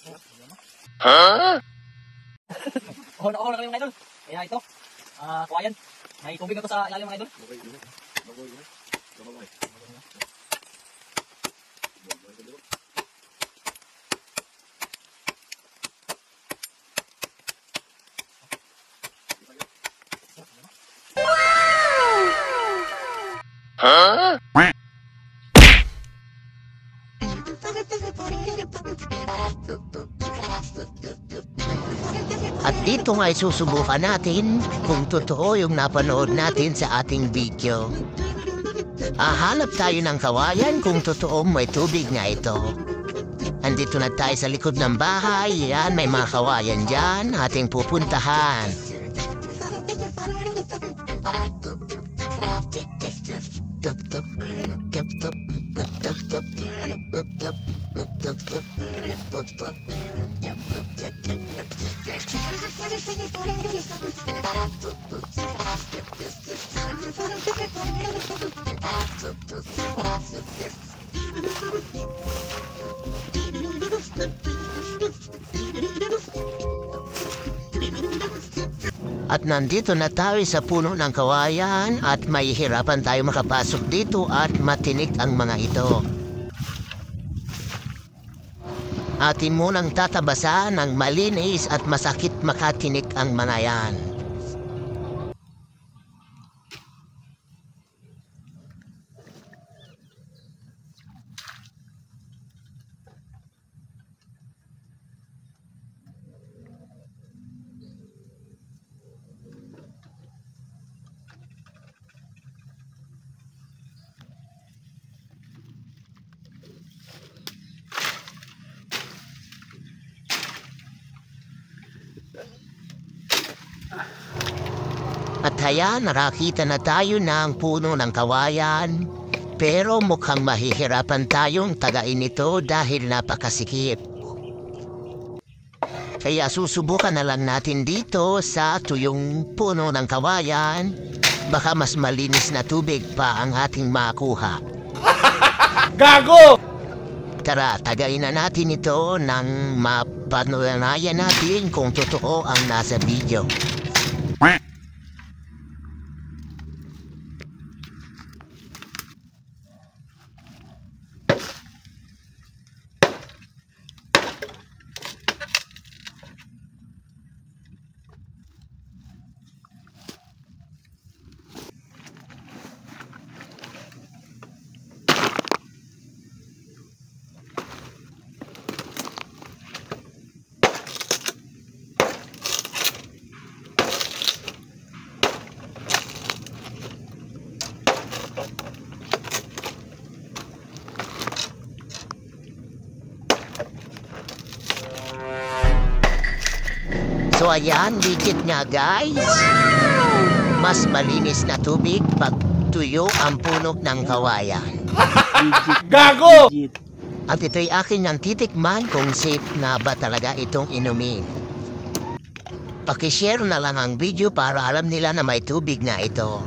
Huh? Oh, na kami mga idol. Kaya ito, kuwayan. May tubig na to sa ilalim mga idol. Huh? At dito nga susubukan natin kung totoo yung napanood natin sa ating video. Hanap tayo ng kawayan kung totoo may tubig nga ito. Andito na tayo sa likod ng bahay. Yan, may mga kawayan dyan. Ating pupuntahan. At nandito na tayo sa puno ng kawayan at may hirapan tayo makapasok dito at matinik ang mga ito. Atin munang tatabasan ng malinis at masakit makatinik ang mga yan. At haya, nakakita na tayo ng puno ng kawayan. Pero mukhang mahihirapan tayong tagain ito dahil napakasikip. Kaya susubukan na lang natin dito sa tuyong puno ng kawayan. Baka mas malinis na tubig pa ang ating makuha. Gago! Tara, tagain na natin ito nang mapatunayan natin kung totoo ang nasa video. So ayan, legit nga guys. Mas malinis na tubig pag tuyo ang puno ng kawayan. Gago! At ito'y akin ng titikman kung safe na ba talaga itong inumin. Pakishare na lang ang video para alam nila na may tubig na ito.